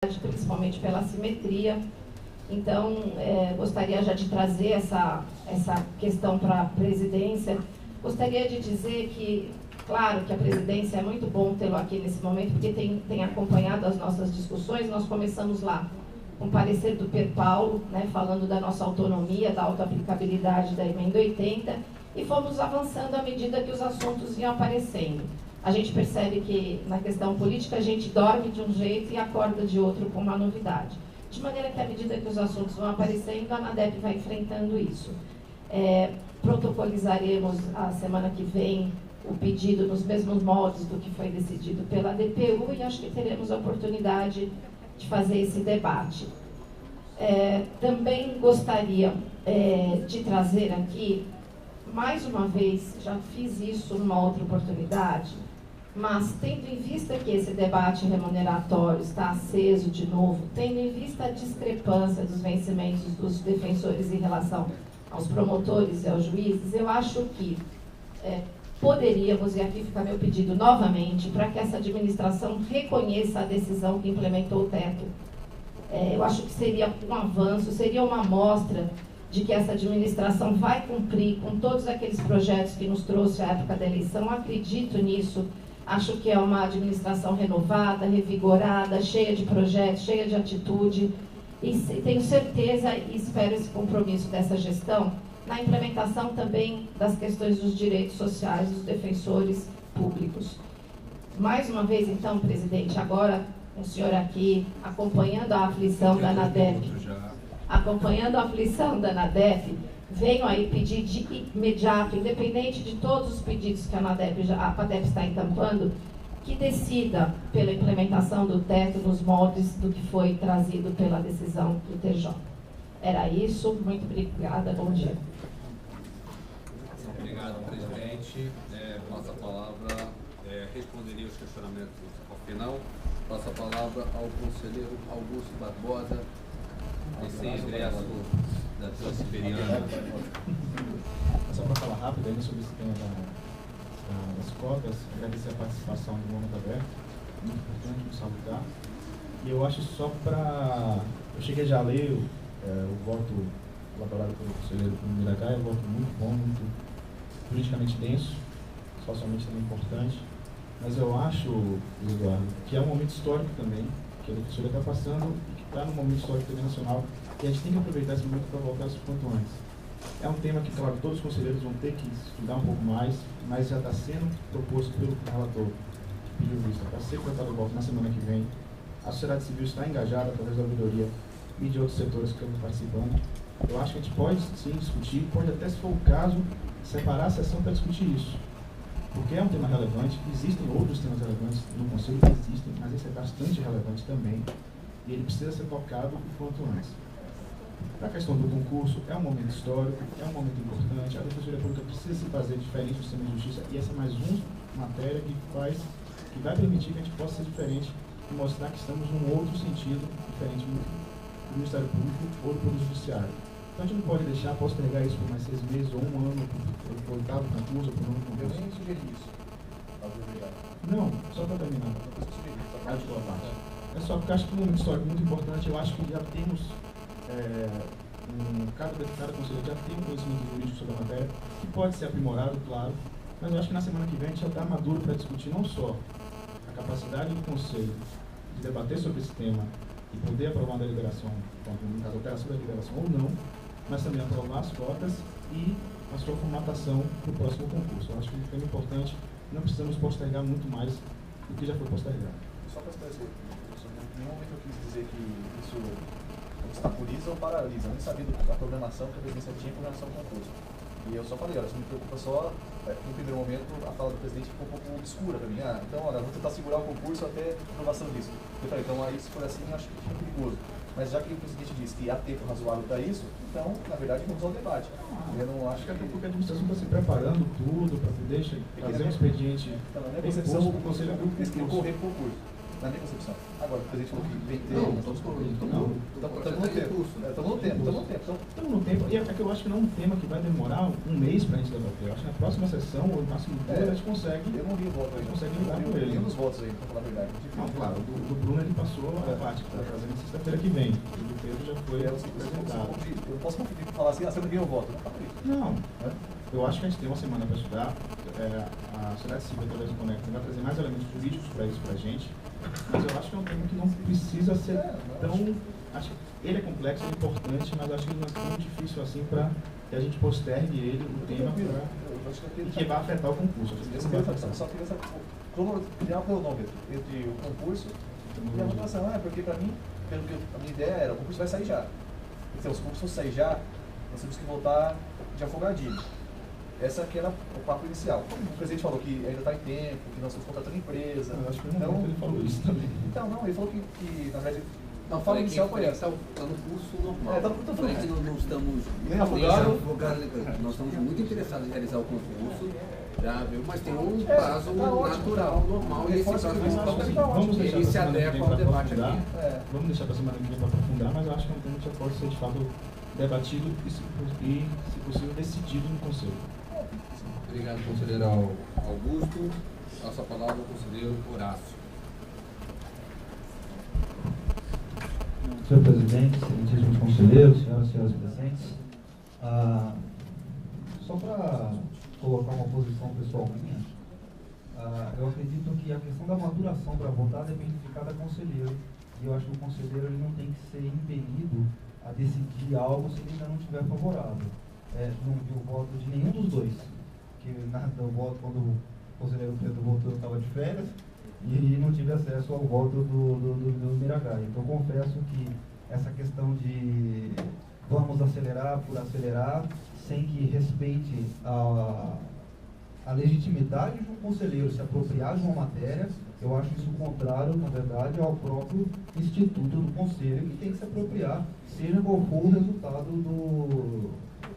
principalmente pela simetria. Então, gostaria já de trazer essa questão para a presidência. Gostaria de dizer que, claro, que a presidência é muito bom tê-lo aqui nesse momento, porque tem acompanhado as nossas discussões. Nós começamos lá com o parecer do Per Paulo, né, falando da nossa autonomia, da autoaplicabilidade da emenda 80, e fomos avançando à medida que os assuntos iam aparecendo. A gente percebe que, na questão política, a gente dorme de um jeito e acorda de outro com uma novidade. De maneira que, à medida que os assuntos vão aparecendo, a ANADEP vai enfrentando isso. Protocolizaremos a semana que vem o pedido nos mesmos moldes do que foi decidido pela DPU e acho que teremos a oportunidade de fazer esse debate. Também gostaria de trazer aqui, mais uma vez, já fiz isso numa outra oportunidade, mas tendo em vista que esse debate remuneratório está aceso de novo, tendo em vista a discrepância dos vencimentos dos defensores em relação aos promotores e aos juízes, eu acho que poderíamos, e aqui fica meu pedido novamente, para que essa administração reconheça a decisão que implementou o teto. Eu acho que seria um avanço, seria uma amostra de que essa administração vai cumprir com todos aqueles projetos que nos trouxe à época da eleição. Acredito nisso, acho que é uma administração renovada, revigorada, cheia de projetos, cheia de atitude, e tenho certeza e espero esse compromisso dessa gestão na implementação também das questões dos direitos sociais dos defensores públicos. Mais uma vez, então, presidente, agora o senhor aqui acompanhando a aflição da ANADEP, venho aí pedir de imediato, independente de todos os pedidos que a ANADEP está encampando, que decida pela implementação do teto nos moldes do que foi trazido pela decisão do TJ. Era isso, muito obrigada, bom dia. Obrigado, presidente. Passo a palavra, responderia os questionamentos ao final. Passo a palavra ao conselheiro Augusto Barbosa, recém-egresso da Transiberiana. Só para falar rápido ainda sobre esse tema das cotas, agradecer a participação do Momento Aberto, muito importante, muito salutar. E eu acho só para... Eu cheguei já a ler o voto elaborado pelo conselheiro Miracá, é um voto muito bom, muito politicamente denso, socialmente também importante. Mas eu acho, Eduardo, que é um momento histórico também, que a defensoria está passando e que está num momento histórico também nacional, e a gente tem que aproveitar esse momento para voltar isso quanto antes. É um tema que, claro, todos os conselheiros vão ter que estudar um pouco mais, mas já está sendo proposto pelo relator que pediu vista para ser tratado de volta na semana que vem. A sociedade civil está engajada através da ouvidoria e de outros setores que estão participando. Eu acho que a gente pode sim discutir, pode até, se for o caso, separar a sessão para discutir isso. Porque é um tema relevante, existem outros temas relevantes no Conselho que existem, mas esse é bastante relevante também, e ele precisa ser tocado o quanto antes. Para a questão do concurso, é um momento histórico, é um momento importante, a Defensoria Pública precisa se fazer diferente do sistema de justiça, e essa é mais uma matéria que vai permitir que a gente possa ser diferente e mostrar que estamos num outro sentido, diferente do Ministério Público ou do Poder Judiciário. Então a gente não pode deixar postergar isso por mais 6 meses ou 1 ano, por 8º concurso, ou por 9º concurso. Eu nem sugeri isso. Não, só para terminar. É só porque eu acho que é um momento histórico muito importante. Eu acho que já temos, cada conselheiro já tem um conhecimento jurídico sobre a matéria, que pode ser aprimorado, claro, mas eu acho que na semana que vem a gente já está maduro para discutir não só a capacidade do Conselho de debater sobre esse tema e poder aprovar uma deliberação, no caso, a alteração da deliberação ou não, mas também aprovar as cotas e a sua formatação no próximo concurso. Eu acho que é um tema importante, não precisamos postergar muito mais do que já foi postergado. Só para esclarecer, em nenhum momento eu quis dizer que isso obstaculiza ou paralisa. Eu nem sabia da programação que a presidência tinha em programação do concurso. E eu só falei, olha, isso me preocupa só, no primeiro momento, a fala do presidente ficou um pouco obscura para mim. Então, olha, vou tentar segurar o concurso até a aprovação disso. Eu falei, então aí se for assim, eu acho que fica perigoso. Mas já que o presidente disse que há tempo razoável para isso, então, na verdade, vamos ao debate. Eu não acho que... Até porque a administração está se preparando tudo para poder fazer um expediente. Então, na minha concepção, o conselho quis correr para o concurso. Na minha concepção. Agora, o presidente falou que tem tempo. Não, estamos no tempo. concurso. Estamos no tempo. Estamos no tempo, e é que eu acho que não é um tema que vai demorar um mês para a gente debater. Eu acho que na próxima sessão, ou no máximo 2, a gente consegue. Eu não vi o voto aí. Consegue lidar com ele. Nenhum dos votos aí, pra falar a verdade. Não, claro, do Bruno ele passou a debate que está trazendo sexta-feira que vem. O do Pedro já foi apresentado. Eu não posso confundir e falar assim, você não viu o voto. Não fala isso. Não, eu acho que a gente tem uma semana para estudar. A sociedade civil, através do Conecta, vai trazer mais elementos jurídicos para isso para a gente. Mas eu acho que é um tema que não precisa ser tão. Acho que ele é complexo, é importante, mas acho que não é tão difícil assim para que a gente postergue ele, o tema, que vai afetar o concurso. Só queria criar um cronômetro entre o concurso e a votação. Porque para mim, pelo que a minha ideia era, o concurso vai sair já. Então, se o concurso sair já, nós temos que voltar de afogadinho. Essa aqui era o papo inicial. O presidente falou que ainda está em tempo, que nós estamos contratando empresa. Eu acho que ele falou isso também. Então, não, ele falou que na verdade, não, fala inicial foi essa. Está no curso normal. Tá no curso falei que não estamos nem afogados. Nós estamos muito interessados em realizar o concurso, já viu, mas tem um prazo natural, normal, e esse prazo ele se adequa ao debate aqui. Vamos deixar para a semana que vem para aprofundar, mas eu acho que é um tema que já pode ser de fato debatido e, se possível, decidido no Conselho. Obrigado, conselheiro Augusto. Passa a palavra ao conselheiro Horácio. Senhor presidente, excelentíssimos conselheiros, senhoras e senhores presentes, só para colocar uma posição pessoal minha, eu acredito que a questão da maturação para votar depende de cada conselheiro, e eu acho que o conselheiro ele não tem que ser impelido a decidir algo se ele ainda não estiver favorável. Não vi o voto de nenhum dos dois, que eu voto quando o conselheiro Pedro votou, eu estava de férias, e não tive acesso ao voto do Miragai. Então, confesso que essa questão de vamos acelerar por acelerar, sem que respeite a legitimidade de um conselheiro se apropriar de uma matéria, eu acho isso contrário, na verdade, ao próprio instituto do conselho, que tem que se apropriar, seja qual for o resultado do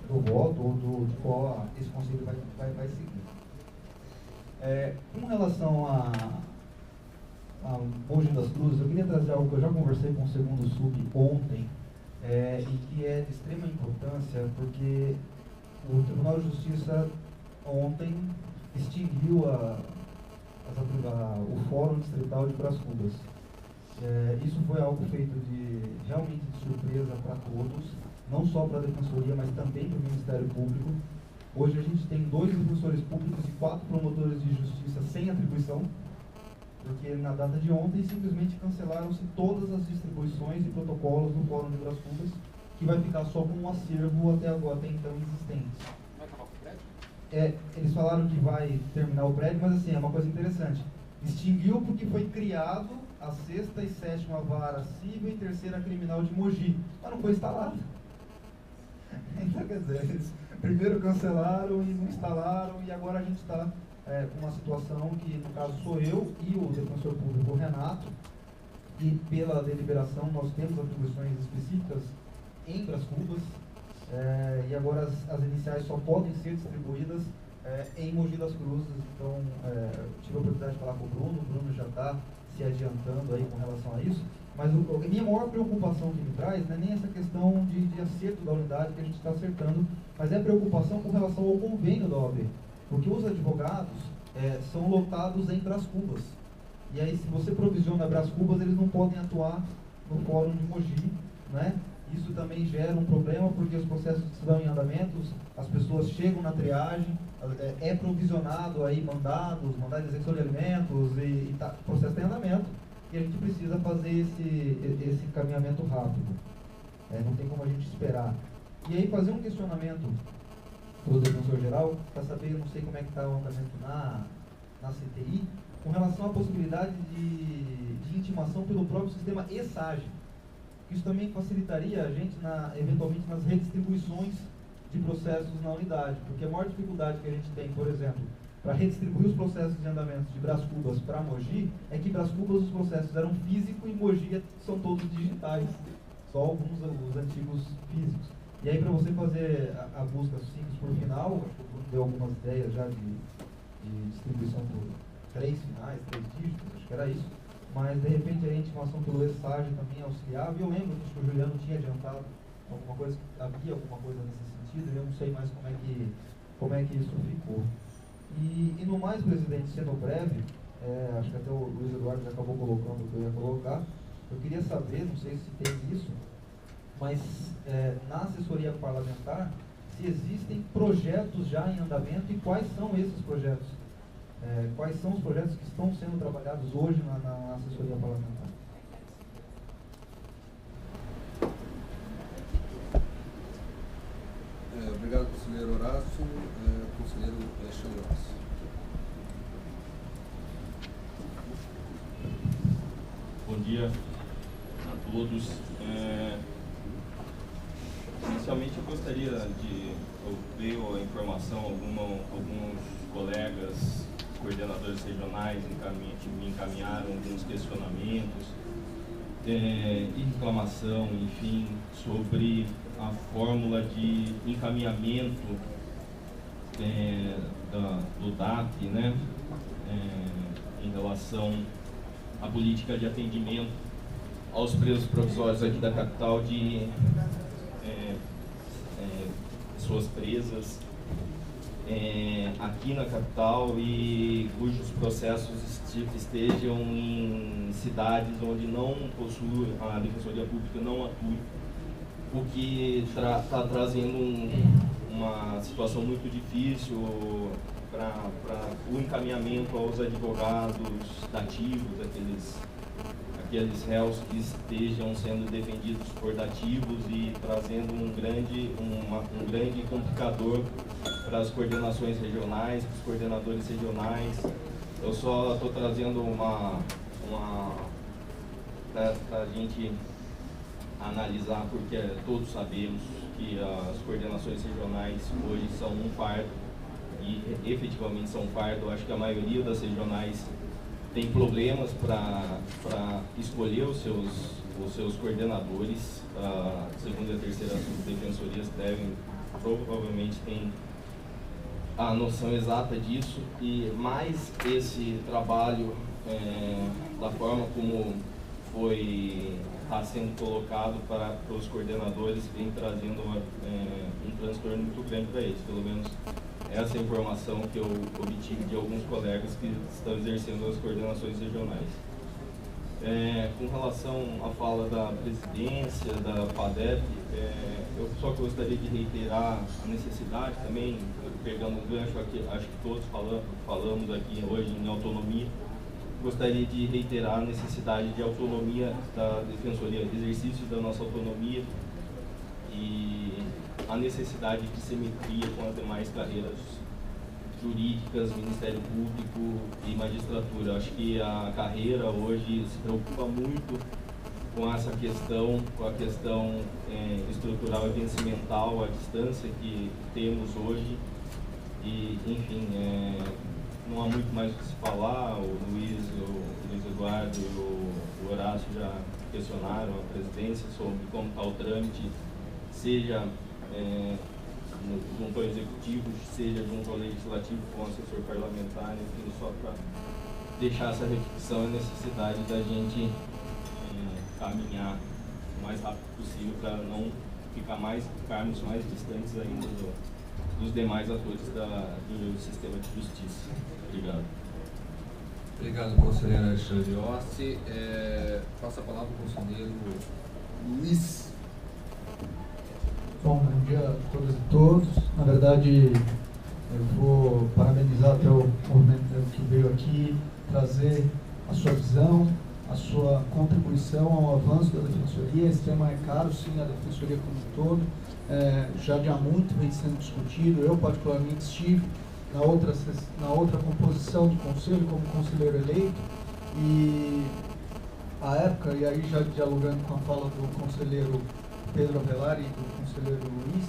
voto ou de qual esse conselho vai seguir. Com relação a Mogi das Cruzes, eu queria trazer algo que eu já conversei com o segundo sub ontem, e que é de extrema importância, porque o Tribunal de Justiça ontem extinguiu o Fórum Distrital de Brás Cubas. Isso foi algo feito realmente de surpresa para todos, não só para a Defensoria, mas também para o Ministério Público. Hoje a gente tem 2 defensores públicos e 4 promotores de justiça sem atribuição, porque na data de ontem simplesmente cancelaram-se todas as distribuições e protocolos do Fórum de Brás Cubas, que vai ficar só com um acervo até então existente. Vai acabar com o prédio? Eles falaram que vai terminar o prédio, mas assim, é uma coisa interessante. Extinguiu porque foi criado a 6ª e 7ª Vara Civil e 3ª Criminal de Mogi, mas não foi instalado. Então, quer dizer, eles primeiro cancelaram e não instalaram, e agora a gente está com uma situação que, no caso, sou eu e o defensor público Renato, e pela deliberação nós temos atribuições específicas em Brás Cubas, e agora as iniciais só podem ser distribuídas em Mogi das Cruzes. Então, tive a oportunidade de falar com o Bruno já está se adiantando aí com relação a isso, mas a minha maior preocupação que me traz não é nem essa questão de acerto da unidade que a gente está acertando, mas é a preocupação com relação ao convênio da OAB, porque os advogados são lotados em Brás Cubas, e aí se você provisiona Brás Cubas, eles não podem atuar no Fórum de Mogi, né? Isso também gera um problema, porque os processos estão em andamento, as pessoas chegam na triagem, é provisionado aí mandados de execução de alimentos, e o processo está em andamento, e a gente precisa fazer esse encaminhamento rápido. Não tem como a gente esperar. E aí fazer um questionamento para o defensor geral, para saber, eu não sei como é que está o andamento na CTI, com relação à possibilidade de intimação pelo próprio sistema ESAGE. Isso também facilitaria a gente, eventualmente, nas redistribuições de processos na unidade, porque a maior dificuldade que a gente tem, por exemplo, para redistribuir os processos de andamento de Brás Cubas para Mogi, é que Brás Cubas os processos eram físicos e Mogi são todos digitais, só alguns os antigos físicos. E aí, para você fazer a busca simples por final, acho que o Bruno deu algumas ideias já de distribuição por 3 finais, 3 dígitos, acho que era isso. mas de repente a intimação pelo ex-SAG também auxiliava, e eu lembro que o Juliano tinha adiantado alguma coisa, havia alguma coisa nesse sentido, eu não sei mais como é que isso ficou. E no mais, presidente, sendo breve, acho que até o Luiz Eduardo já acabou colocando o que eu ia colocar, eu queria saber, não sei se tem isso, mas na assessoria parlamentar, se existem projetos já em andamento e quais são esses projetos? Quais são os projetos que estão sendo trabalhados hoje na assessoria parlamentar? Obrigado, conselheiro Horácio. Conselheiro Alexandre Horácio. Bom dia a todos. Inicialmente eu gostaria de ouvir a informação, alguns colegas coordenadores regionais me encaminharam alguns questionamentos e reclamação, enfim, sobre a fórmula de encaminhamento do DAT, né, em relação à política de atendimento aos presos provisórios aqui da capital de pessoas presas aqui na capital e cujos processos estejam em cidades onde não possui, a Defensoria Pública não atua, o que está trazendo uma situação muito difícil para o encaminhamento aos advogados dativos, aqueles réus que estejam sendo defendidos por dativos e trazendo um grande complicador para as coordenações regionais, para os coordenadores regionais. Eu só estou trazendo para a gente analisar, porque todos sabemos que as coordenações regionais hoje são um fardo, e efetivamente são um fardo. Eu acho que a maioria das regionais tem problemas para escolher os seus coordenadores. A segunda e a terceira defensorias provavelmente têm a noção exata disso, e mais esse trabalho, da forma como está sendo colocado para os coordenadores, vem trazendo um transtorno muito grande para eles. Pelo menos essa é a informação que eu obtive de alguns colegas que estão exercendo as coordenações regionais. Com relação à fala da presidência, da FADEP, eu só gostaria de reiterar a necessidade também, pegando um gancho aqui, acho que todos falamos aqui hoje em autonomia, gostaria de reiterar a necessidade de autonomia da Defensoria, exercício da nossa autonomia e a necessidade de simetria com as demais carreiras jurídicas, Ministério Público e magistratura. Acho que a carreira hoje se preocupa muito com essa questão, com a questão estrutural e vencimental, a distância que temos hoje. E, enfim, não há muito mais o que se falar. O Luiz Eduardo e o Horácio já questionaram a presidência sobre como está o trâmite, seja junto ao executivo, seja junto ao legislativo com o assessor parlamentar, enfim, só para deixar essa reflexão e a necessidade da gente caminhar o mais rápido possível para não ficarmos mais distantes ainda dos demais atores do sistema de justiça. Obrigado. Obrigado, conselheiro Alexandre Horst. Passa a palavra ao conselheiro Luiz. Bom dia a todas e todos. Na verdade, eu vou parabenizar até o movimento que veio aqui, trazer a sua visão, a sua contribuição ao avanço da Defensoria. Esse tema é caro, sim, a Defensoria como um todo. Já de há muito vem sendo discutido. Eu, particularmente, estive na outra composição do Conselho como conselheiro eleito. E à época, e aí já dialogando com a fala do conselheiro Pedro Avelar e do conselheiro Luiz,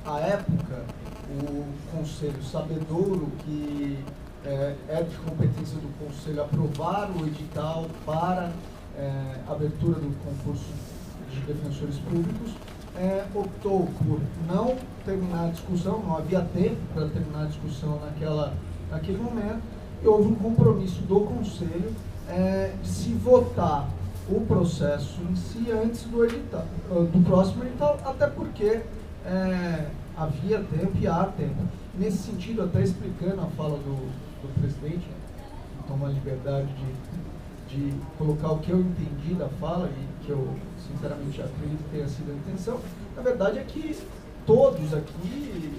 à época, o Conselho, sabedouro que é de competência do Conselho aprovar o edital para abertura do concurso de defensores públicos, optou por não terminar a discussão, não havia tempo para terminar a discussão naquele momento, e houve um compromisso do Conselho de se votar o processo em si antes do próximo edital, até porque havia tempo e há tempo. Nesse sentido, até explicando a fala do presidente, que toma a liberdade de colocar o que eu entendi da fala e que eu sinceramente acredito que tenha sido a intenção, na verdade é que todos aqui,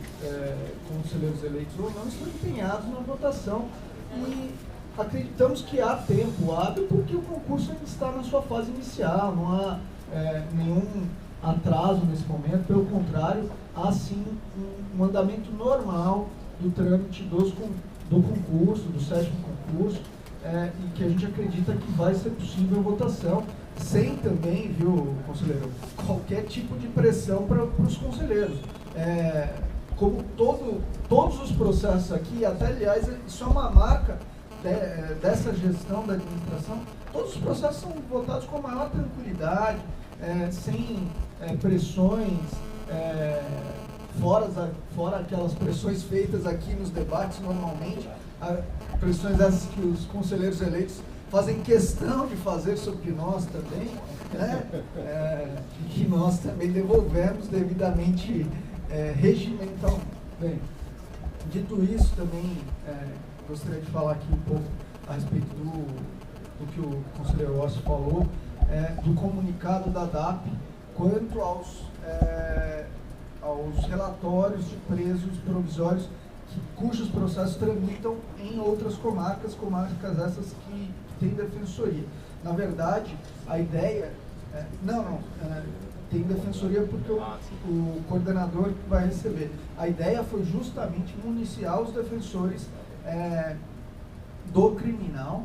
conselheiros eleitos ou não, estão empenhados na votação e acreditamos que há tempo hábil porque o concurso ainda está na sua fase inicial, não há nenhum atraso nesse momento, pelo contrário, há sim um andamento normal do trâmite do concurso, do 7º concurso, e que a gente acredita que vai ser possível a votação, sem também, viu, conselheiro, qualquer tipo de pressão para os conselheiros. Como todos os processos aqui, até aliás, isso é uma marca dessa gestão da administração, todos os processos são votados com a maior tranquilidade, sem pressões, fora aquelas pressões feitas aqui nos debates normalmente, pressões essas que os conselheiros eleitos fazem questão de fazer sobre nós também, e que nós também devolvemos devidamente regimentalmente. Bem, dito isso, também gostaria de falar aqui um pouco a respeito do que o conselheiro Ossi falou, do comunicado da DAP quanto aos relatórios de presos provisórios cujos processos tramitam em outras comarcas essas que têm defensoria. Na verdade, a ideia... tem defensoria porque o coordenador vai receber. A ideia foi justamente municiar os defensores do criminal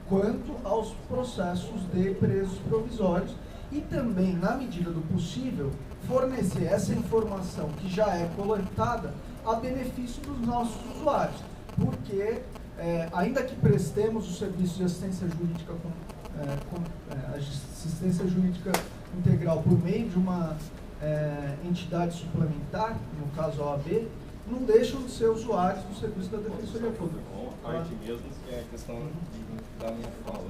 quanto aos processos de presos provisórios e também, na medida do possível, fornecer essa informação que já é coletada a benefício dos nossos usuários, porque ainda que prestemos o serviço de assistência jurídica assistência jurídica integral por meio de uma entidade suplementar, no caso a OAB, não deixam de ser usuários do serviço da Defensoria Pública. A parte mesmo que é a questão da minha fala,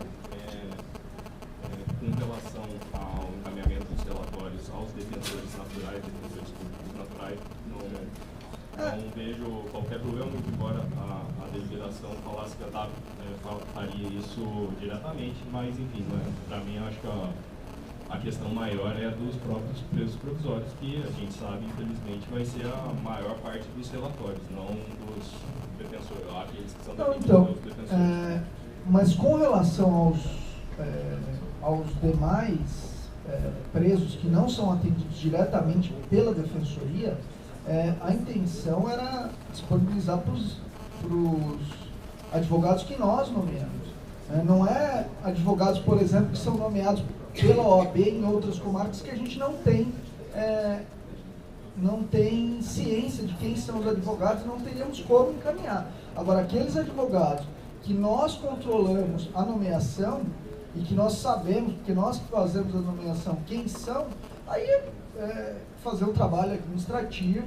com relação ao encaminhamento dos relatórios aos defensores naturais, defensores públicos naturais, não vejo qualquer problema, muito embora a deliberação falasse que a DAP faria isso diretamente, mas enfim, para mim eu acho que a questão maior é dos próprios presos provisórios, que a gente sabe, infelizmente, vai ser a maior parte dos relatórios, não dos defensores, aqueles que são defensores. Mas com relação aos demais presos que não são atendidos diretamente pela Defensoria, a intenção era disponibilizar para os advogados que nós nomeamos. Não é advogados, por exemplo, que são nomeados pela OAB em outras comarcas que a gente não tem ciência de quem são os advogados, não teríamos como encaminhar. Agora, aqueles advogados que nós controlamos a nomeação e que nós sabemos, porque nós que fazemos a nomeação, quem são, aí fazer um trabalho administrativo,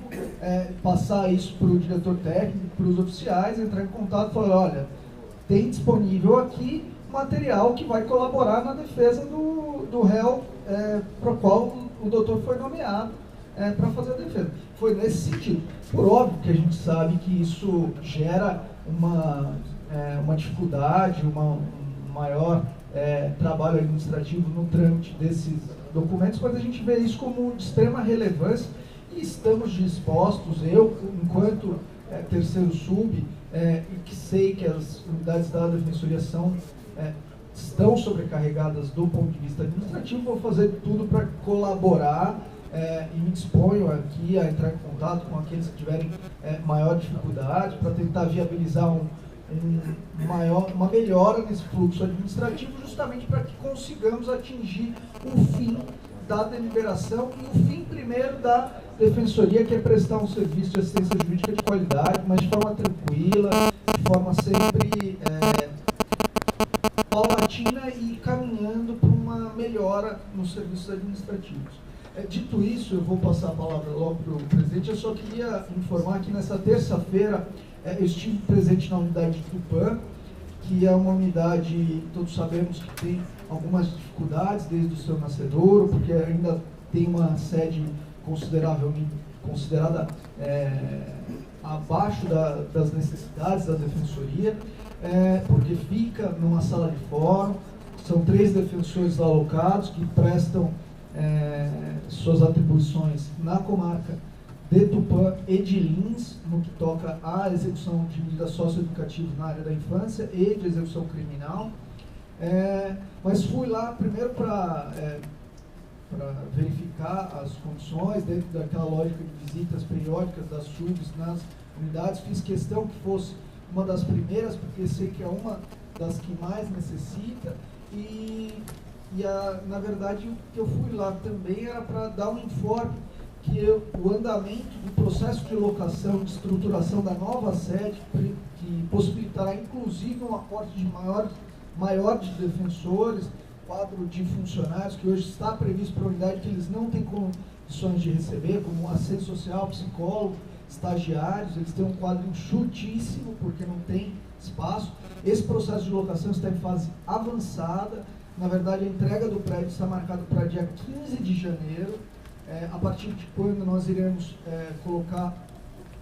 passar isso para o diretor técnico, para os oficiais, entrar em contato e falar, olha, tem disponível aqui material que vai colaborar na defesa do réu para o qual o doutor foi nomeado para fazer a defesa. Foi nesse sentido. Por óbvio que a gente sabe que isso gera uma dificuldade, um maior trabalho administrativo no trâmite desses documentos, mas a gente vê isso como de extrema relevância e estamos dispostos, eu, enquanto terceiro sub, e que sei que as unidades da Defensoria estão sobrecarregadas do ponto de vista administrativo, vou fazer tudo para colaborar e me disponho aqui a entrar em contato com aqueles que tiverem maior dificuldade para tentar viabilizar uma melhora nesse fluxo administrativo, justamente para que consigamos atingir o fim da deliberação e o fim primeiro da Defensoria, que é prestar um serviço de assistência jurídica de qualidade, mas de forma tranquila, de forma sempre paulatina e caminhando para uma melhora nos serviços administrativos. Dito isso, eu vou passar a palavra logo para o presidente. Eu só queria informar que nessa terça-feira eu estive presente na unidade de Tupã, que é uma unidade, todos sabemos que tem algumas dificuldades desde o seu nascedouro, porque ainda tem uma sede considerada abaixo das necessidades da defensoria, porque fica numa sala de fórum, são 3 defensores alocados que prestam suas atribuições na comarca de Tupã e de Lins, no que toca à execução de medidas socioeducativas na área da infância e de execução criminal. Mas fui lá primeiro para verificar as condições, dentro daquela lógica de visitas periódicas das SUBs nas unidades. Fiz questão que fosse uma das primeiras, porque sei que é uma das que mais necessita, na verdade, o que eu fui lá também era para dar um informe que o andamento do processo de locação, de estruturação da nova sede, que possibilitará inclusive um aporte de maior de defensores, quadro de funcionários que hoje está previsto para a unidade que eles não têm condições de receber, como assistente social, psicólogo, estagiários, eles têm um quadro enxutíssimo porque não tem espaço. Esse processo de locação está em fase avançada. Na verdade, a entrega do prédio está marcada para dia 15 de janeiro, a partir de quando nós iremos colocar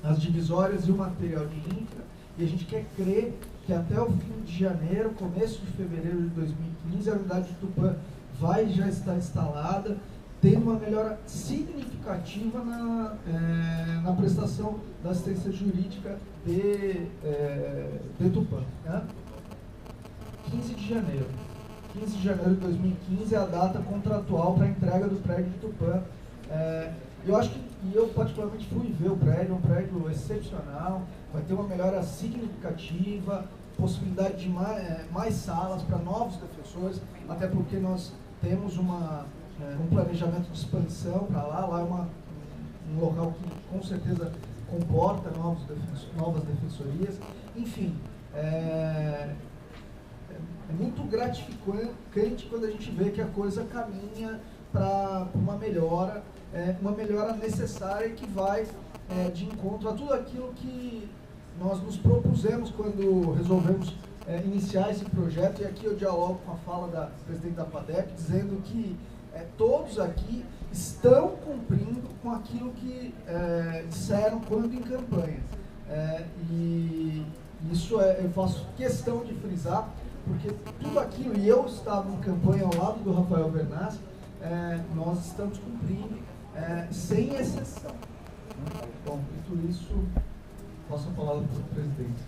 as divisórias e o material de infra, e a gente quer crer que até o fim de janeiro, começo de fevereiro de 2015, a unidade de Tupã vai já estar instalada, tendo uma melhora significativa na prestação da assistência jurídica de Tupã. Né? 15 de janeiro. 15 de janeiro de 2015 é a data contratual para a entrega do prédio de Tupã. Eu acho que, e eu particularmente fui ver o prédio, é um prédio excepcional, vai ter uma melhora significativa, possibilidade de mais salas para novos defensores, até porque nós temos um planejamento de expansão para lá. Lá é um local que com certeza comporta novas defensorias. Enfim, é muito gratificante quando a gente vê que a coisa caminha para uma melhora necessária que vai de encontro a tudo aquilo que nós nos propusemos quando resolvemos iniciar esse projeto. E aqui eu dialogo com a fala da presidente da PADEP, dizendo que todos aqui estão cumprindo com aquilo que disseram quando em campanha. E isso eu faço questão de frisar, porque tudo aquilo, e eu estava em campanha ao lado do Rafael Vernaz, nós estamos cumprindo sem exceção. Bom, dito isso, passo a palavra para o presidente.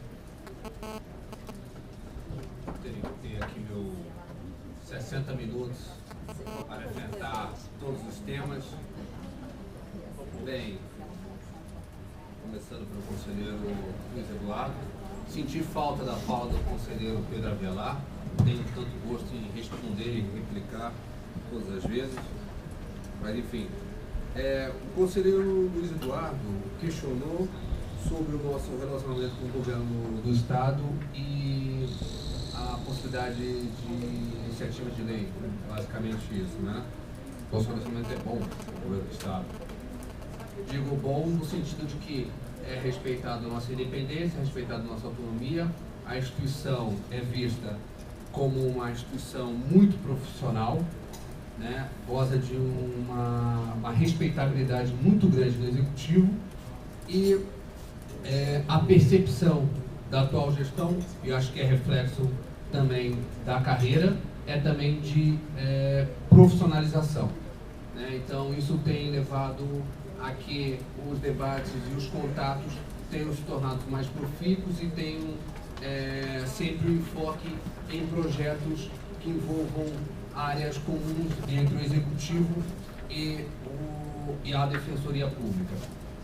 Tenho aqui meus 60 minutos para apresentar todos os temas. Bem, começando pelo conselheiro Luiz Eduardo, senti falta da fala do conselheiro Pedro Avelar, tenho tanto gosto em responder e replicar todas as vezes, mas enfim. O conselheiro Luiz Eduardo questionou sobre o nosso relacionamento com o governo do Estado e a possibilidade de iniciativa de lei, basicamente isso, né? Nosso relacionamento é bom com o governo do Estado. Digo bom no sentido de que é respeitada a nossa independência, é respeitada a nossa autonomia, a instituição é vista como uma instituição muito profissional, né? Goza de uma respeitabilidade muito grande no Executivo e a percepção da atual gestão, e acho que é reflexo também da carreira, é também de profissionalização, né? Então isso tem levado a que os debates e os contatos tenham se tornado mais profícuos e tenham sempre um enfoque em projetos que envolvam áreas comuns entre o Executivo e a Defensoria Pública.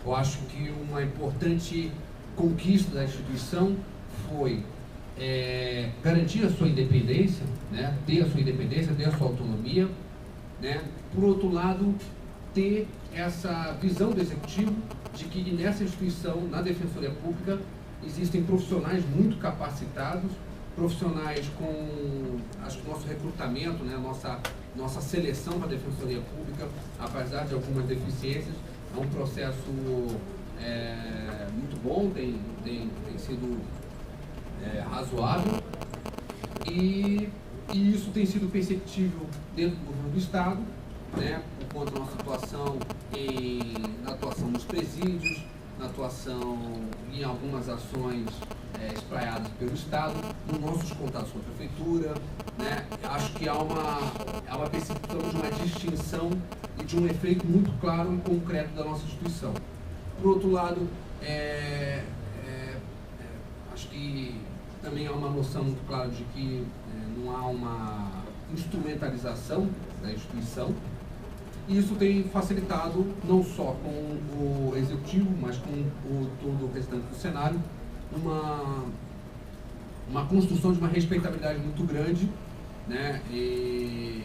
Eu acho que uma importante conquista da instituição foi garantir a sua independência, né? Ter a sua independência, ter a sua autonomia, né? Por outro lado, ter essa visão do Executivo de que nessa instituição, na Defensoria Pública, existem profissionais muito capacitados, profissionais com, acho que o nosso recrutamento, né, nossa seleção para a Defensoria Pública, apesar de algumas deficiências, é um processo muito bom, tem sido razoável, E isso tem sido perceptível dentro do governo do Estado, né, por conta da nossa atuação na atuação nos presídios, na atuação em algumas ações espraiadas pelo Estado, nos nossos contatos com a Prefeitura, né. Acho que há uma percepção de uma distinção e de um efeito muito claro e concreto da nossa instituição. Por outro lado, acho que também há uma noção muito clara de que não há uma instrumentalização da instituição, e isso tem facilitado não só com o Executivo, mas com todo o restante do cenário, uma construção de uma respeitabilidade muito grande, né? E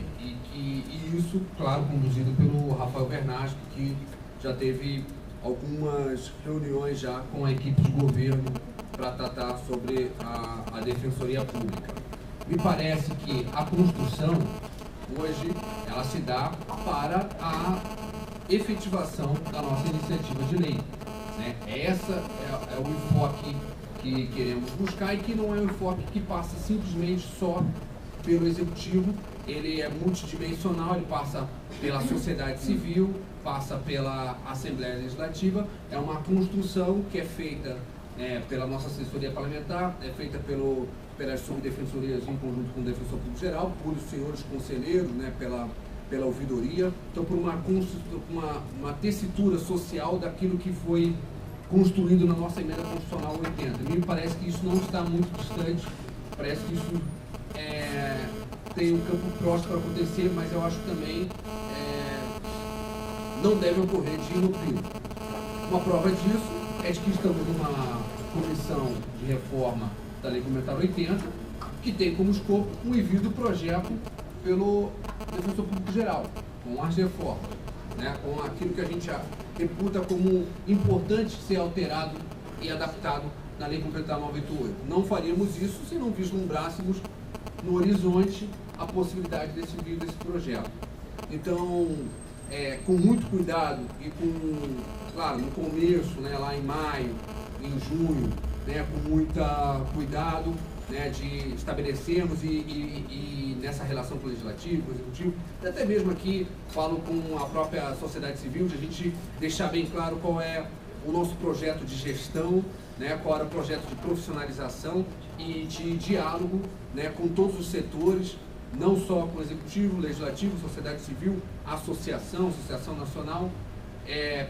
isso, claro, conduzido pelo Rafael Bernaschi, que já teve algumas reuniões já com a equipe de governo para tratar sobre a Defensoria Pública. Me parece que a construção, hoje, ela se dá para a efetivação da nossa iniciativa de lei, né? Essa é o enfoque que queremos buscar e que não é um enfoque que passa simplesmente só pelo Executivo. Ele é multidimensional, ele passa pela sociedade civil, passa pela Assembleia Legislativa. É uma construção que é feita pela nossa assessoria parlamentar, é feita pelas subdefensorias em conjunto com o Defensor Público Geral, por os senhores conselheiros, né, pela ouvidoria, então por uma tessitura social daquilo que foi construído na nossa emenda constitucional 80. Me parece que isso não está muito distante, parece que isso tem um campo próximo para acontecer, mas eu acho que também não deve ocorrer de inopido. Uma prova disso é de que estamos numa comissão de reforma da Lei Complementar 80, que tem como escopo um envio do projeto pelo Defensor Público Geral, com as reformas, né, com aquilo que a gente reputa como importante ser alterado e adaptado na Lei Complementar 98. Não faríamos isso se não vislumbrássemos no horizonte a possibilidade desse envio desse projeto. Então, com muito cuidado e claro, no começo, né, lá em maio, em junho, né, com muito cuidado, né, de estabelecermos e nessa relação com o Legislativo, com o Executivo, até mesmo aqui falo com a própria sociedade civil, de a gente deixar bem claro qual é o nosso projeto de gestão, né, qual era o projeto de profissionalização e de diálogo, né, com todos os setores, não só com o Executivo, Legislativo, sociedade civil, associação nacional.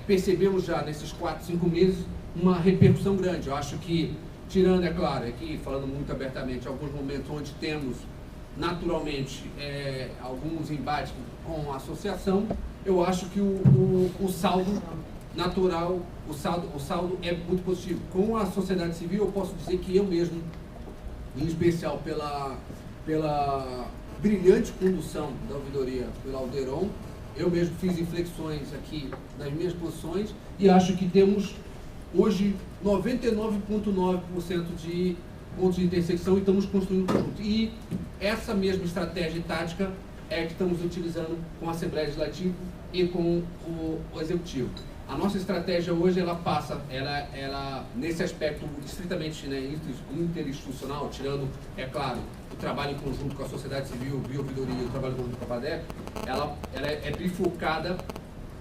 Percebemos já nesses 4, 5 meses uma repercussão grande. Eu acho que, tirando, é claro, aqui falando muito abertamente, alguns momentos onde temos naturalmente alguns embates com a associação, eu acho que o saldo natural, o saldo é muito positivo. Com a sociedade civil, eu posso dizer que eu mesmo, em especial pela brilhante condução da ouvidoria pelo Alderon, eu mesmo fiz inflexões aqui nas minhas posições e acho que temos hoje 99,9% de pontos de intersecção e estamos construindo conjunto. E essa mesma estratégia e tática é que estamos utilizando com a Assembleia Legislativa e com o Executivo. A nossa estratégia hoje, ela passa, nesse aspecto estritamente, né, interinstitucional, tirando, é claro, o trabalho em conjunto com a sociedade civil, ouvidoria e o trabalho em conjunto com a PADEC, ela é bifurcada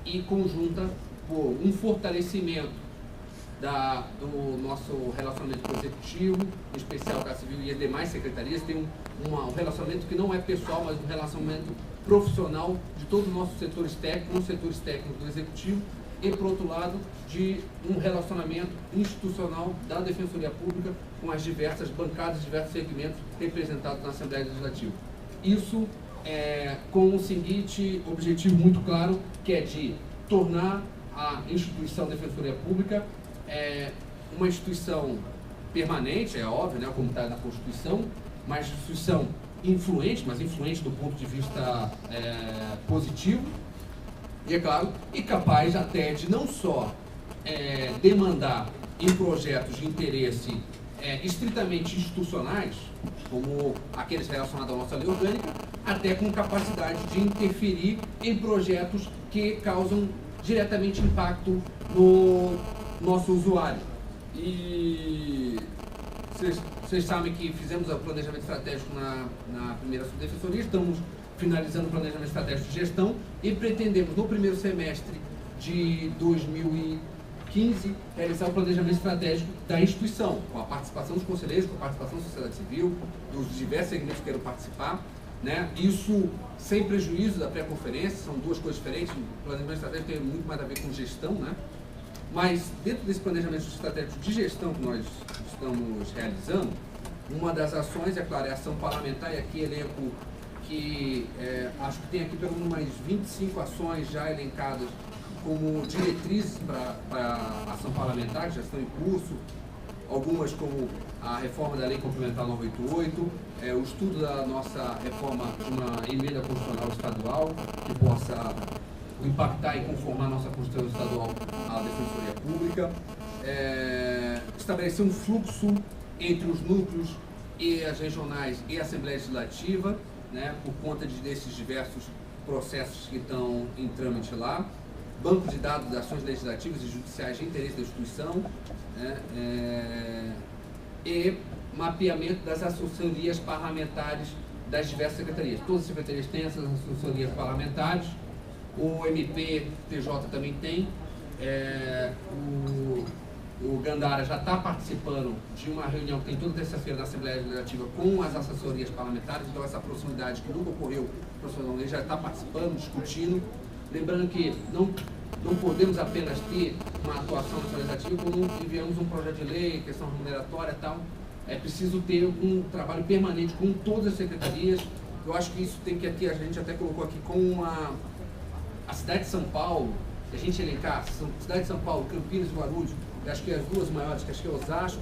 e conjunta por um fortalecimento do nosso relacionamento com o Executivo, em especial com a Civil e as demais secretarias. Tem um relacionamento que não é pessoal, mas um relacionamento profissional de todos os nossos setores técnicos do Executivo, e, por outro lado, de um relacionamento institucional da Defensoria Pública com as diversas bancadas, diversos segmentos representados na Assembleia Legislativa. Isso com o seguinte objetivo muito claro, que é de tornar a instituição Defensoria Pública uma instituição permanente, é óbvio, né, como está na Constituição, mas instituição influente, mas influente do ponto de vista positivo, e é claro, e capaz até de não só demandar em projetos de interesse estritamente institucionais, como aqueles relacionados à nossa lei orgânica, até com capacidade de interferir em projetos que causam diretamente impacto no nosso usuário. E vocês Vocês sabem que fizemos o planejamento estratégico na primeira subdefensoria, estamos finalizando o planejamento estratégico de gestão e pretendemos, no primeiro semestre de 2015, realizar o planejamento estratégico da instituição, com a participação dos conselheiros, com a participação da sociedade civil, dos diversos segmentos que queiram participar, né? Isso sem prejuízo da pré-conferência, são duas coisas diferentes. O planejamento estratégico tem muito mais a ver com gestão, né? Mas dentro desse planejamento estratégico de gestão que nós estamos realizando, uma das ações, é claro, é a ação parlamentar, e aqui elenco que acho que tem aqui pelo menos umas 25 ações já elencadas como diretrizes para ação parlamentar, que já estão em curso, algumas como a reforma da Lei Complementar 988, o estudo da nossa reforma de uma emenda constitucional estadual que possa impactar e conformar a nossa Constituição estadual à Defensoria Pública, estabelecer um fluxo entre os núcleos e as regionais e a Assembleia Legislativa, né, por conta desses diversos processos que estão em trâmite lá, banco de dados de ações legislativas e judiciais de interesse da instituição, né, e mapeamento das assessorias parlamentares das diversas secretarias. Todas as secretarias têm essas assessorias parlamentares, o MPTJ também tem, o Gandara já está participando de uma reunião que tem toda terça-feira na Assembleia Legislativa com as assessorias parlamentares, então essa proximidade que nunca ocorreu, o professor Não já está participando, discutindo. Lembrando que não podemos apenas ter uma atuação na Assembleia Legislativa quando enviamos um projeto de lei, questão remuneratória e tal. É preciso ter um trabalho permanente com todas as secretarias. Eu acho que isso tem que aqui, a gente até colocou aqui com a cidade de São Paulo, a gente elencar, cidade de São Paulo, Campinas e Guarulhos, acho que as duas maiores, que acho que é Osasco,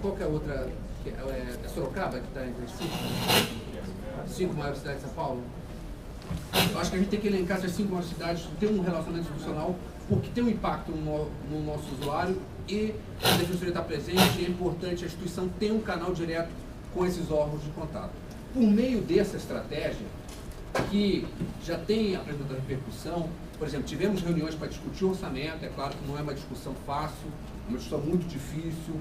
qual que é a outra? É Sorocaba, que está entre as cinco maiores cidades de São Paulo? Eu acho que a gente tem que elencar essas 5 maiores cidades, ter um relacionamento institucional, porque tem um impacto no nosso usuário e a Defensoria está presente, e é importante a instituição ter um canal direto com esses órgãos de contato. Por meio dessa estratégia, que já tem apresentado repercussão, por exemplo, tivemos reuniões para discutir orçamento, é claro que não é uma discussão fácil, é uma discussão muito difícil,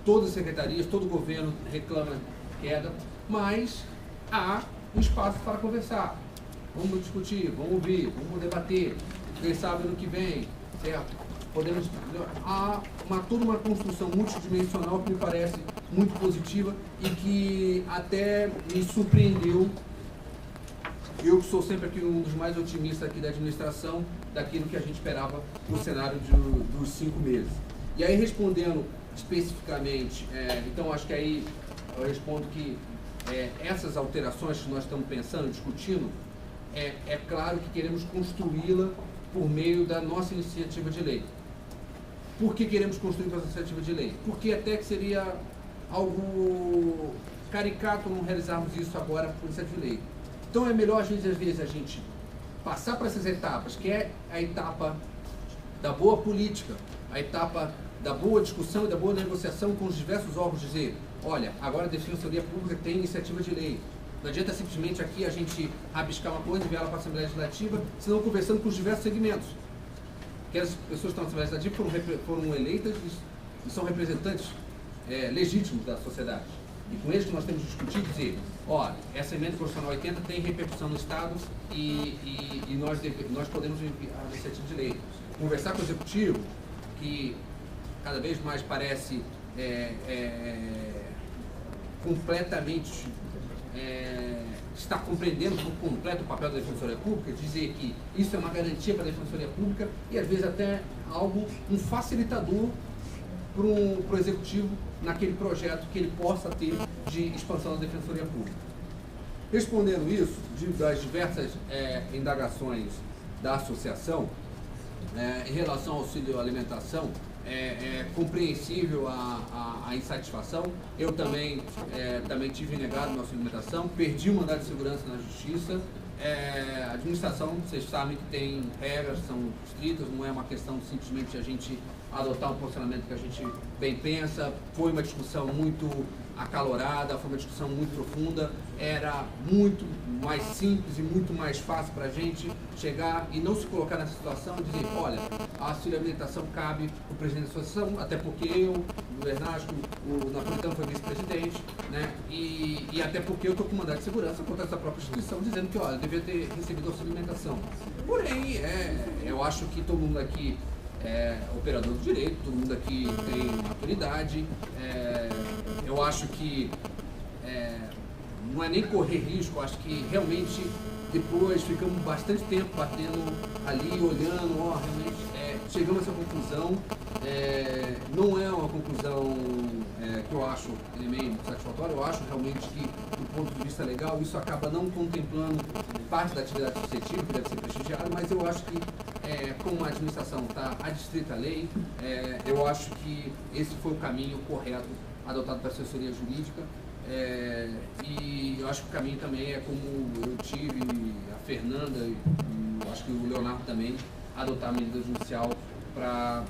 todas as secretarias, todo o governo reclama queda, mas há um espaço para conversar. Vamos discutir, vamos ouvir, vamos debater, quem sabe ano que vem, certo? Podemos, há toda uma construção multidimensional que me parece muito positiva e que até me surpreendeu. Eu que sou sempre aqui um dos mais otimistas aqui da administração, daquilo que a gente esperava no cenário dos 5 meses. E aí, respondendo especificamente, então acho que aí eu respondo que essas alterações que nós estamos pensando, discutindo, é claro que queremos construí-la por meio da nossa iniciativa de lei. Por que queremos construir essa iniciativa de lei? Porque até que seria algo caricato não realizarmos isso agora por iniciativa de lei. Então é melhor, às vezes, a gente passar para essas etapas, que é a etapa da boa política, a etapa da boa discussão e da boa negociação com os diversos órgãos, dizer, olha, agora a Defensoria Pública tem iniciativa de lei. Não adianta simplesmente aqui a gente rabiscar uma coisa e enviar ela para a Assembleia Legislativa, senão conversando com os diversos segmentos. Que as pessoas que estão na Assembleia Legislativa foram eleitas e são representantes legítimos da sociedade. E com eles que nós temos discutido, dizer, ó, essa emenda constitucional 80 tem repercussão no Estado e nós podemos enviar a iniciativa de lei. Conversar com o Executivo, que cada vez mais parece completamente está compreendendo por completo o papel da Defensoria Pública, dizer que isso é uma garantia para a Defensoria Pública e às vezes até um facilitador para o Executivo naquele projeto que ele possa ter de expansão da Defensoria Pública. Respondendo isso, das diversas indagações da associação, em relação ao auxílio alimentação, é compreensível a insatisfação. Eu também tive negado meu auxílio alimentação, perdi o mandado de segurança na Justiça. A administração, vocês sabem que tem regras, são estritas, não é uma questão simplesmente de a gente adotar um posicionamento que a gente bem pensa. Foi uma discussão muito acalorada, foi uma discussão muito profunda, era muito mais simples e muito mais fácil para a gente chegar e não se colocar nessa situação e dizer, olha, a auxílio alimentação cabe o presidente da associação, até porque eu Vernasco, o Napolitano foi vice-presidente, né? E até porque eu estou com mandado de segurança contra essa própria instituição, dizendo que, olha, eu devia ter recebido auxílio alimentação. Porém, eu acho que todo mundo aqui é operador do direito, todo mundo aqui tem maturidade, eu acho que não é nem correr risco, acho que realmente depois ficamos bastante tempo batendo ali, olhando, realmente chegamos a essa conclusão, não é uma conclusão que eu acho meio satisfatória, eu acho realmente que do ponto de vista legal isso acaba não contemplando parte da atividade suscetível que deve ser prestigiada, mas eu acho que como a administração está adstrita à lei, eu acho que esse foi o caminho correto adotado pela assessoria jurídica. E eu acho que o caminho também é como eu tive a Fernanda e eu acho que o Leonardo também adotar a medida judicial para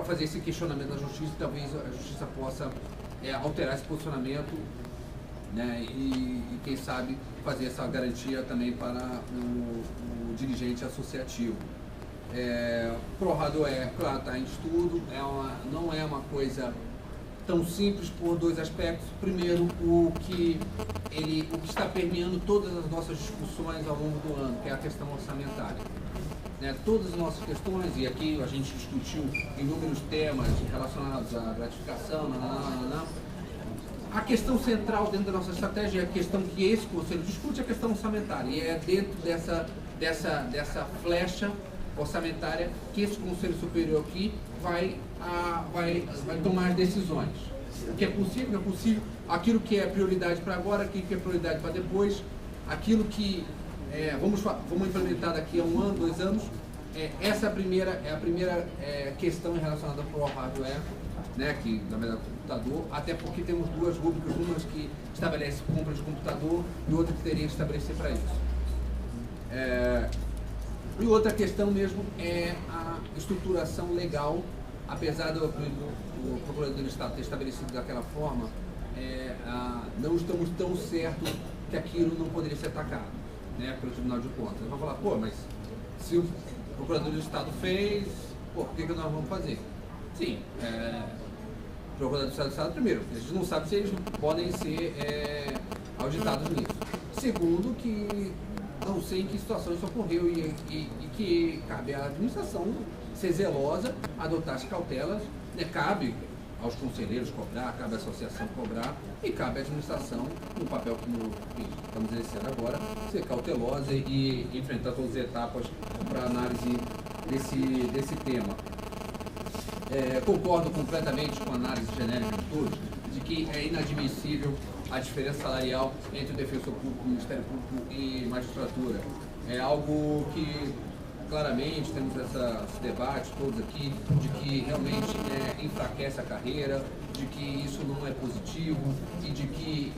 fazer esse questionamento da justiça e talvez a justiça possa alterar esse posicionamento, né, e quem sabe fazer essa garantia também para o dirigente associativo. Prorrado claro, está em estudo, não é uma coisa tão simples por dois aspectos. Primeiro, o que está permeando todas as nossas discussões ao longo do ano, que é a questão orçamentária. Todas as nossas questões, e aqui a gente discutiu inúmeros temas relacionados à gratificação, a questão central dentro da nossa estratégia é a questão que esse conselho discute, a questão orçamentária, e é dentro dessa flecha orçamentária que esse conselho superior aqui vai tomar as decisões. O que é possível, não é possível, aquilo que é prioridade para agora, aquilo que é prioridade para depois, aquilo que vamos implementar daqui a 1 ano, 2 anos. Essa é a primeira questão relacionada ao hardware, né, que na verdade é o computador, até porque temos duas rubricas, uma que estabelece compra de computador e outra que teria que estabelecer para isso. E outra questão mesmo é a estruturação legal, apesar do Procurador do Estado ter estabelecido daquela forma, não estamos tão certos que aquilo não poderia ser atacado, né, pelo Tribunal de Contas. Vamos falar, mas se o Procurador do Estado fez, por que nós vamos fazer? Sim, o Procurador do Estado, primeiro, a gente não sabe se eles podem ser auditados nisso. Segundo, que não sei em que situação isso ocorreu e que cabe à administração ser zelosa, adotar as cautelas, né? Cabe aos conselheiros cobrar, cabe à associação cobrar e cabe à administração, no papel que estamos exercendo agora, ser cautelosa e enfrentar todas as etapas para análise desse tema. Concordo completamente com a análise genérica de todos, de que é inadmissível a diferença salarial entre o defensor público, o Ministério Público e magistratura. É algo que claramente temos esses debates todos aqui, de que realmente enfraquece a carreira, de que isso não é positivo e de que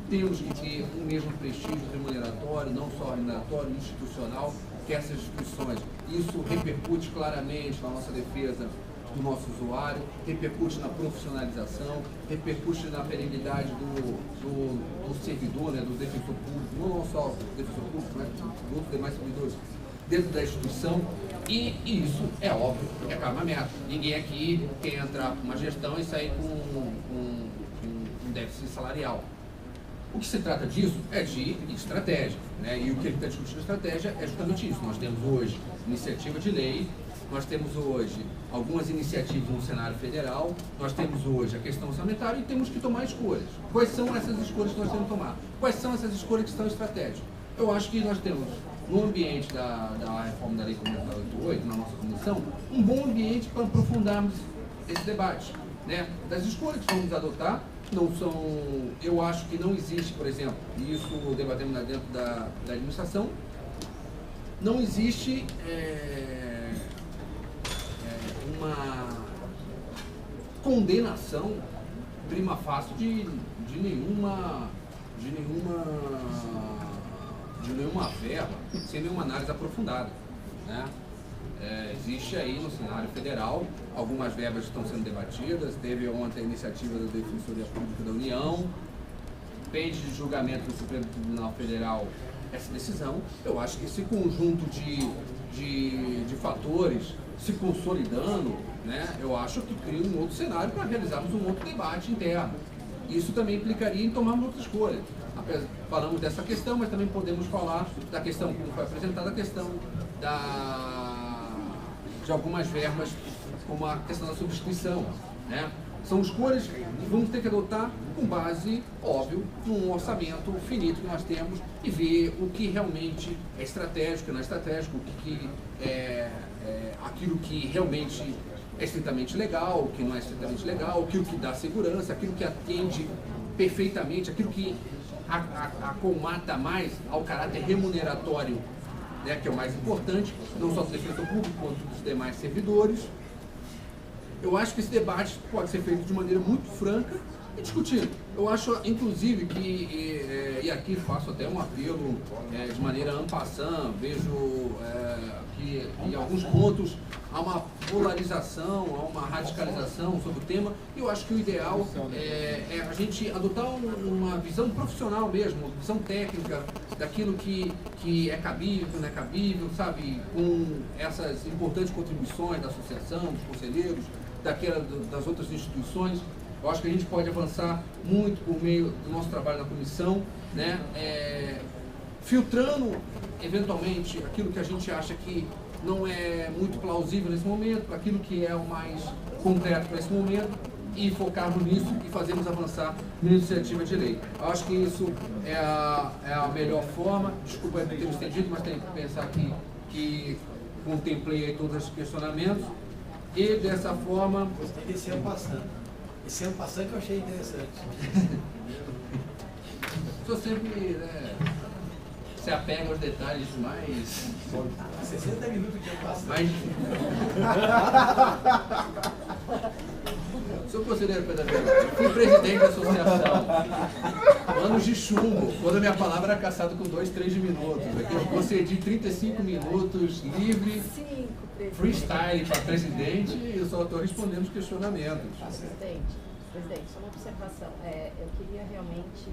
temos que ter o mesmo prestígio remuneratório, não só remuneratório, institucional, que essas instituições. Isso repercute claramente na nossa defesa do nosso usuário, repercute na profissionalização, repercute na perenidade do servidor, né, do defensor público, não só do defensor público, mas dos outros demais servidores dentro da instituição, e isso é óbvio que acaba uma meta. Ninguém aqui quer entrar com uma gestão e sair com um déficit salarial. O que se trata disso é de estratégia, né? E o que ele está discutindo estratégia é justamente isso. Nós temos hoje iniciativa de lei, nós temos hoje algumas iniciativas no cenário federal, nós temos hoje a questão orçamentária e temos que tomar escolhas. Quais são essas escolhas que nós temos que tomar? Quais são essas escolhas que são estratégicas? Eu acho que nós temos, no ambiente da reforma da Lei Complementar 88, na nossa comissão, um bom ambiente para aprofundarmos esse debate, né? Das escolhas que vamos adotar. Não são, eu acho que não existe, por exemplo, e isso debatemos dentro da administração, não existe uma condenação prima facie de nenhuma verba, sem nenhuma análise aprofundada, né? Existe aí no cenário federal, algumas verbas estão sendo debatidas, teve ontem a iniciativa da Defensoria Pública da União, pende de julgamento do Supremo Tribunal Federal essa decisão. Eu acho que esse conjunto de fatores se consolidando, né, eu acho que cria um outro cenário para realizarmos um outro debate interno. Isso também implicaria em tomarmos outra escolha. Falamos dessa questão, mas também podemos falar da questão, como foi apresentada, a questão de algumas verbas, como a questão da substituição, né? São escolhas que vamos ter que adotar com base, óbvio, num orçamento finito que nós temos e ver o que realmente é estratégico, o que não é estratégico, o que é aquilo que realmente é estritamente legal, o que não é estritamente legal, aquilo que dá segurança, aquilo que atende perfeitamente, aquilo que acomata mais ao caráter remuneratório, né, que é o mais importante, não só do defensor público, quanto dos demais servidores. Eu acho que esse debate pode ser feito de maneira muito franca e discutido. Eu acho, inclusive, que, e aqui faço até um apelo de maneira en passant, vejo que em alguns pontos há uma polarização, há uma radicalização sobre o tema, e eu acho que o ideal é a gente adotar uma visão profissional mesmo, uma visão técnica daquilo que é cabível, que não é cabível, sabe, com essas importantes contribuições da associação, dos conselheiros, das outras instituições. Eu acho que a gente pode avançar muito por meio do nosso trabalho na comissão, né? Filtrando, eventualmente, aquilo que a gente acha que não é muito plausível nesse momento, aquilo que é o mais concreto para esse momento, e focarmos nisso e fazermos avançar na iniciativa de lei. Eu acho que isso é a melhor forma. Desculpa ter me estendido, mas tem que pensar que contemplei aí todos os questionamentos. E dessa forma... Gostei desse ano passando. Esse ano passando que eu achei interessante. Sou sempre... se apega aos detalhes mais... 60 minutos de ano passado. Sou conselheiro pedagógico, fui presidente da associação, anos de chumbo, quando a minha palavra era caçada com 2, 3 minutos. Aqui eu concedi 35 minutos livre, freestyle para presidente, e eu só estou respondendo os questionamentos. Presidente, só uma observação. Eu queria realmente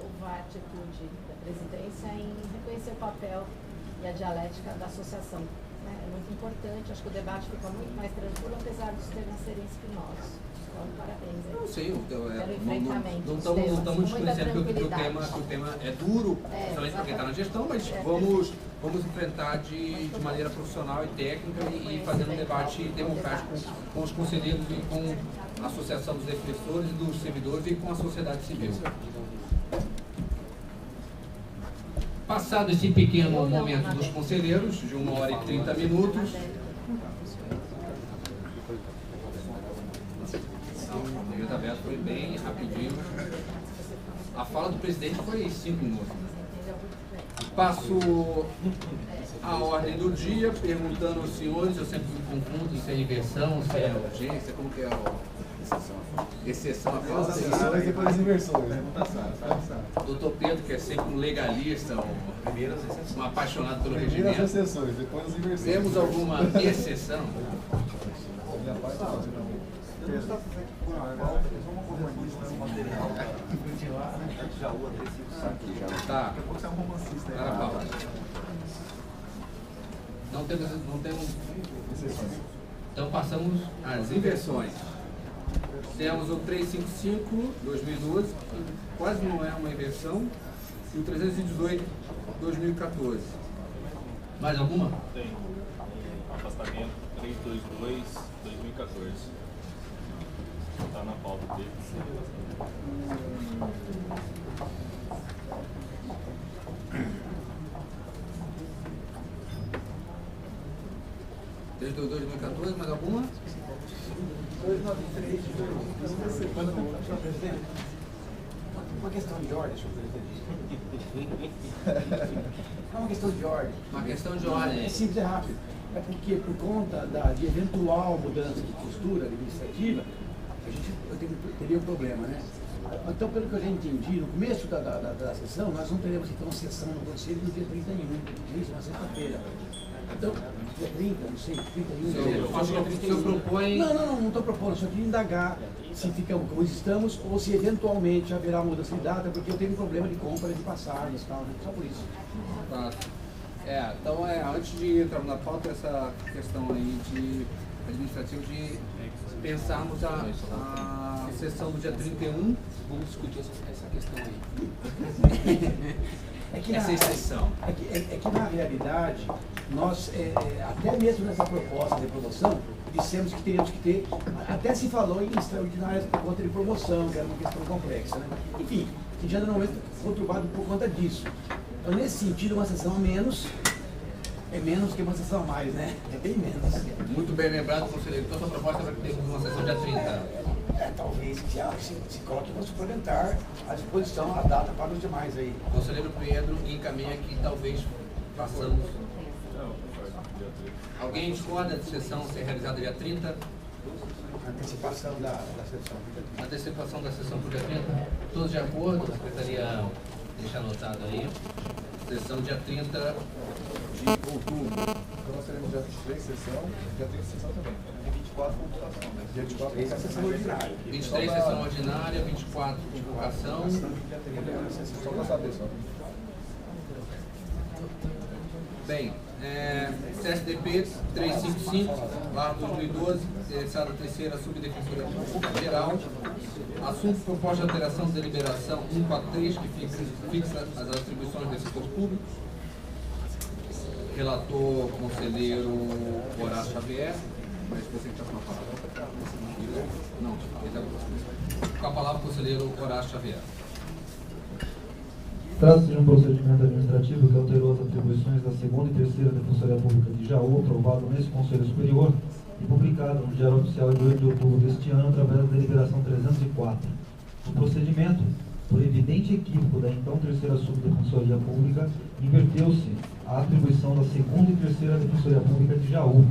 louvar a atitude da presidência em reconhecer o papel e a dialética da associação. É muito importante, acho que o debate fica muito mais tranquilo, apesar dos temas serem espinhosos. Então, parabéns. Não sei, não estamos desconhecendo que o tema é duro, principalmente para quem está na gestão, mas vamos enfrentar de maneira profissional e técnica e fazendo um debate democrático com os conselheiros e com a Associação dos Defensores e dos Servidores e com a sociedade civil. Passado esse pequeno momento dos conselheiros, de 1h e 30 minutos, o evento aberto foi bem rapidinho. A fala do presidente foi 5 minutos. Passo a ordem do dia, perguntando aos senhores, eu sempre me confundo se é inversão, se é urgência, como que é a exceção à fala. As depois as inversões, né? Doutor Pedro, que é sempre um legalista, um apaixonado pelo regimento. Primeiras exceções, depois as inversões. Temos alguma exceção? Tá. Não temos exceções. Então passamos às inversões. Temos o 355, 2012, que quase não é uma inversão, e o 318, 2014. Mais alguma? Tem. Afastamento 322, 2014. Está na pauta dele. Desde 2014, mais alguma? 293 de 2013. Uma questão de ordem, senhor presidente. É uma questão de ordem. Uma questão de ordem. É simples e rápido. É porque, por conta de eventual mudança de postura administrativa, a gente teria um problema, né? Então, pelo que eu já entendi, no começo da sessão, nós não teremos então sessão no Conselho no dia 31, isso, na sexta-feira. Então, dia 30, não sei, 31. O senhor propõe... Não estou propondo, só queria indagar se ficamos como estamos ou se eventualmente haverá mudança de data, porque eu tenho um problema de compra de passagens e tal, né? Só por isso. Tá. Então, antes de entrar na pauta, essa questão aí de administrativo de pensarmos a sessão do dia 31. Vamos discutir essa questão aí. Essa exceção. É que na realidade, nós, até mesmo nessa proposta de promoção, dissemos que teríamos que ter, até se falou em extraordinárias por conta de promoção, que era uma questão complexa, né? Enfim, que já normalmente conturbado por conta disso. Então, nesse sentido, uma sessão a menos é menos que uma sessão a mais, né? É bem menos. Muito bem lembrado, conselheiro. Então, a sua proposta vai ter uma sessão dia 30. Talvez se coloque para suplementar à disposição a data para os demais aí. O conselheiro Pedro encaminha que talvez façamos. Alguém discorda de sessão ser realizada dia 30? Antecipação da sessão. Antecipação da sessão para o dia 30? Todos de acordo? A secretaria deixa anotado aí. Sessão dia 30 de outubro. Então nós teremos dia 23 sessão, dia 30 sessão também. Dia 24 computação, né? Dia 24 é sessão ordinária. 23 sessão ordinária, 24 divulgação. Só para saber só. Bem, CSDP 355/2012, interessada terceira subdefensoria pública geral. Assunto proposta de alteração de deliberação 143, que fixa as atribuições dos setores públicos. Relator, conselheiro Horácio Xavier. Mas você que está com a palavra. Não, com a palavra o conselheiro Horácio Xavier. Trata-se de um procedimento administrativo que alterou as atribuições da 2ª e 3ª Defensoria Pública de Jaú, aprovado nesse Conselho Superior e publicado no Diário Oficial de 8 de outubro deste ano, através da deliberação 304. O procedimento, por evidente equívoco da então 3ª Subdefensoria Pública, inverteu-se a atribuição da 2ª e 3ª Defensoria Pública de Jaú.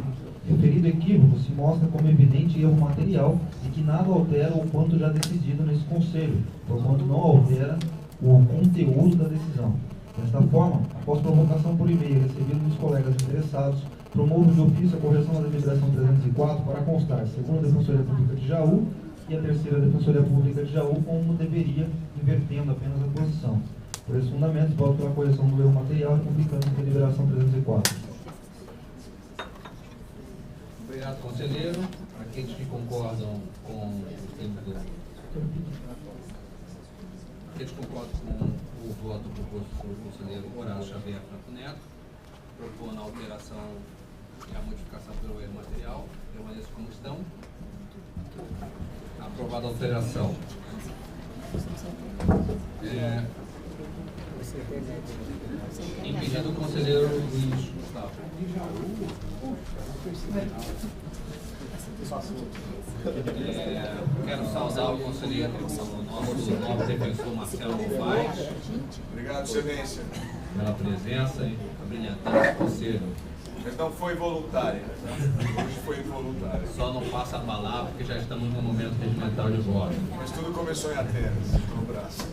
Referido equívoco se mostra como evidente erro material e que nada altera o quanto já decidido nesse Conselho, porquanto não altera o conteúdo da decisão. Desta forma, após provocação por e-mail recebido dos colegas interessados, promovo de ofício a correção da deliberação 304 para constar a 2ª Defensoria Pública de Jaú e a 3ª Defensoria Pública de Jaú como deveria, invertendo apenas a posição. Por esses fundamentos, voto pela correção do erro material e publicando a deliberação 304. Obrigado, conselheiro. Aqueles que concordam com o tempo do... Aqueles que concordam com o voto proposto pelo conselheiro Horácio Xavier Franco Neto, propondo a alteração e a modificação pelo erro material, permaneçam como estão. Aprovada a alteração. Impedido o conselheiro Luiz Gustavo. Quero saudar o conselheiro, o nosso novo defensor Marcelo Novaes. Obrigado, excelência. Pela presença e brilhantante conselho. Mas não foi voluntária. Hoje foi involuntária. Só não passa a palavra porque já estamos no momento regimental de voto. Mas tudo começou em Atenas, no braço.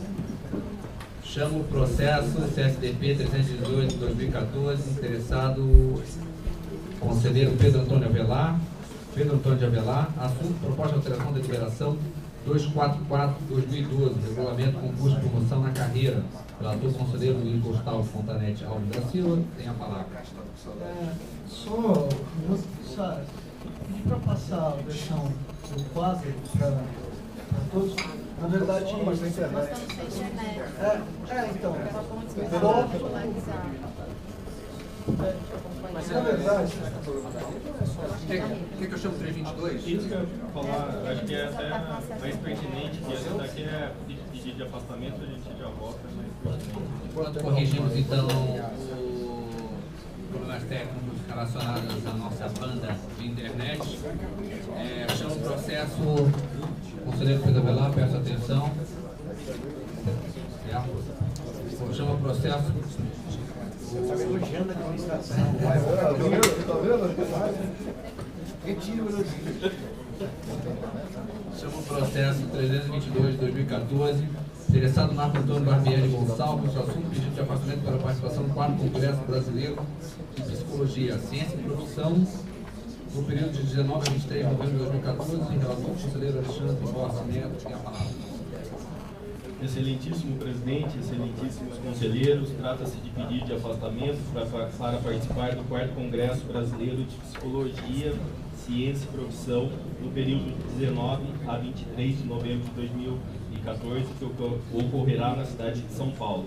Chamo o processo CSDP 318/2014, interessado conselheiro Pedro Antônio de Avelar, assunto proposta de alteração da deliberação 244/2012, regulamento concurso de promoção na carreira. Relator conselheiro Luiz Gustavo Fontanete Alves da Silva, tem a palavra. Só pedir para passar a versão do quadro para todos. Na verdade, então, mas na verdade, Quer que eu chame o 322? Isso que eu ia falar, acho que é até mais pertinente, que essa daqui é pedido de afastamento, a gente já vota, é mais pertinente. Enquanto corrigimos então os problemas técnicos relacionados à nossa banda de internet, chamo o processo, conselheiro Pedro Avelar, peço atenção. Chama o processo. Você está elogiando a administração. Retiro o elogio. Chama o processo 322/2014. Interessado Marco Antônio Barbieri Gonçalves, assunto pedido de afastamento para a participação no 4º Congresso Brasileiro de Psicologia, Ciência e Profissão, no período de 19 a 23 de novembro de 2014, em relação ao conselheiro Alexandre Borges Neto, tem a palavra. Excelentíssimo presidente, excelentíssimos conselheiros, trata-se de pedido de afastamento para participar do 4º Congresso Brasileiro de Psicologia, Ciência e Profissão no período de 19 a 23 de novembro de 2014, que ocorrerá na cidade de São Paulo,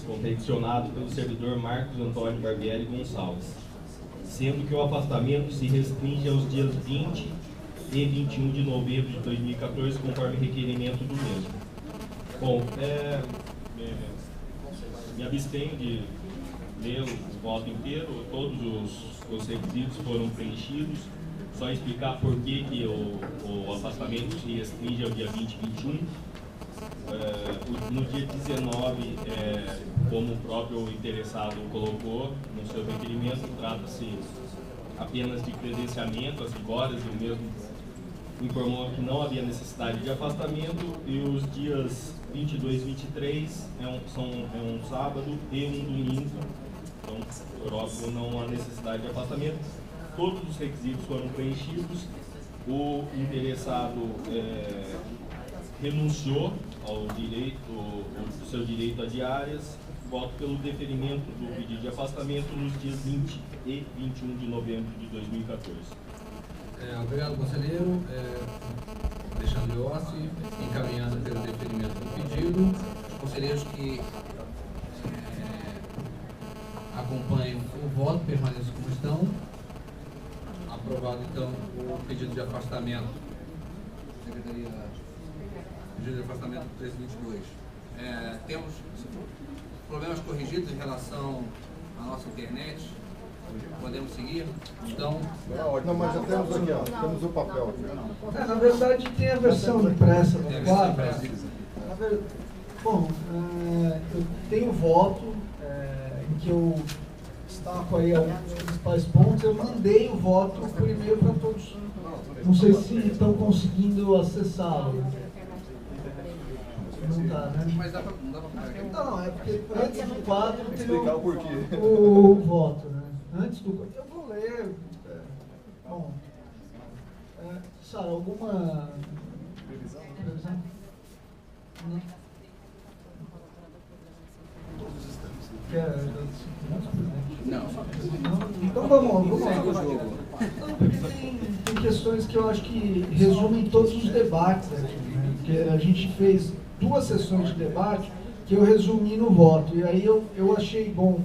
confeccionado pelo servidor Marcos Antônio Barbieri Gonçalves, sendo que o afastamento se restringe aos dias 20 e 21 de novembro de 2014, conforme requerimento do mesmo. Bom, me abstenho de ler o voto inteiro, todos os requisitos foram preenchidos, só explicar por que o afastamento se restringe ao dia 20 e 21. No dia 19, como o próprio interessado colocou no seu requerimento, trata-se apenas de credenciamento, as vitórias, e o mesmo informou que não havia necessidade de afastamento, e os dias 22 e 23 é um sábado e um domingo, então, por óbvio, não há necessidade de afastamento. Todos os requisitos foram preenchidos, o interessado renunciou ao seu direito a diárias, voto pelo deferimento do pedido de afastamento nos dias 20 e 21 de novembro de 2014. Obrigado, conselheiro. Alexandre Ossi, encaminhado pelo deferimento do pedido. Os conselheiros que acompanham o voto permaneçam como estão. Aprovado, então, o pedido de afastamento. Secretaria, pedido de afastamento 1322. Temos problemas corrigidos em relação à nossa internet. Podemos seguir? Então. Não, mas já temos aqui, ó. Temos o papel aqui. Na verdade, tem a versão impressa do quadro. Bom, eu tenho voto em que eu destaco aí alguns principais pontos. Eu mandei o voto por e-mail para todos. Não sei se estão conseguindo acessá-lo. Não está, né? Mas dá para. Não, é porque antes do quadro tem explicar o porquê. O voto, né? Antes do. Eu vou ler. Bom. Sara, alguma previsão? Não. Não. Então vamos lá. Não, porque tem questões que eu acho que resumem todos os debates aqui, né? Porque a gente fez 2 sessões de debate que eu resumi no voto. E aí eu achei bom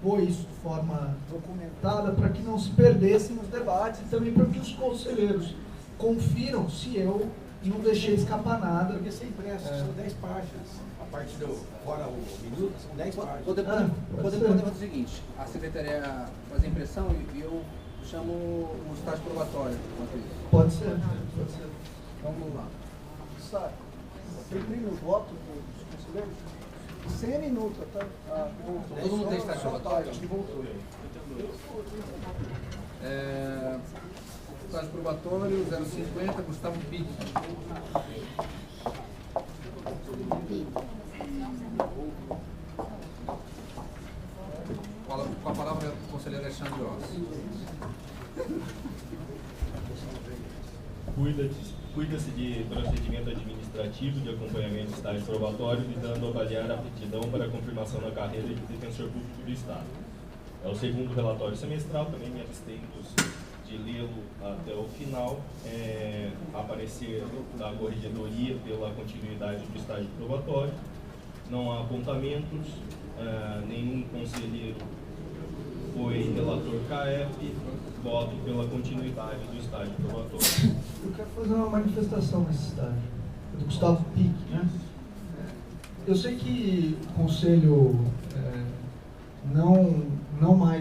pôr isso de forma documentada para que não se perdessem os debates e também para que os conselheiros confiram se eu não deixei escapar nada. Porque ser impresso são 10 páginas. A parte fora o minuto, são 10 páginas. Podemos fazer o seguinte: a secretaria faz a impressão e eu chamo o estágio probatório. Pode ser. Vamos lá. Sara, você imprime o voto dos conselheiros? 100 minutos, tá? Todo mundo tem estágio probatório? Acho que voltou. Estágio probatório 050, Gustavo Pique. Com a palavra o conselheiro Alexandre Ossi. Cuida-se de procedimento administrativo de acompanhamento de estágio probatório, visando avaliar a aptidão para a confirmação da carreira de defensor público do Estado. É o segundo relatório semestral, também me abstenho de lê-lo até o final. Aparecer da corregedoria pela continuidade do estágio probatório. Não há apontamentos, nenhum conselheiro foi relator KF, voto pela continuidade do estágio probatório. Eu quero fazer uma manifestação nesse estágio, do Gustavo Pique, né? Eu sei que o Conselho não mais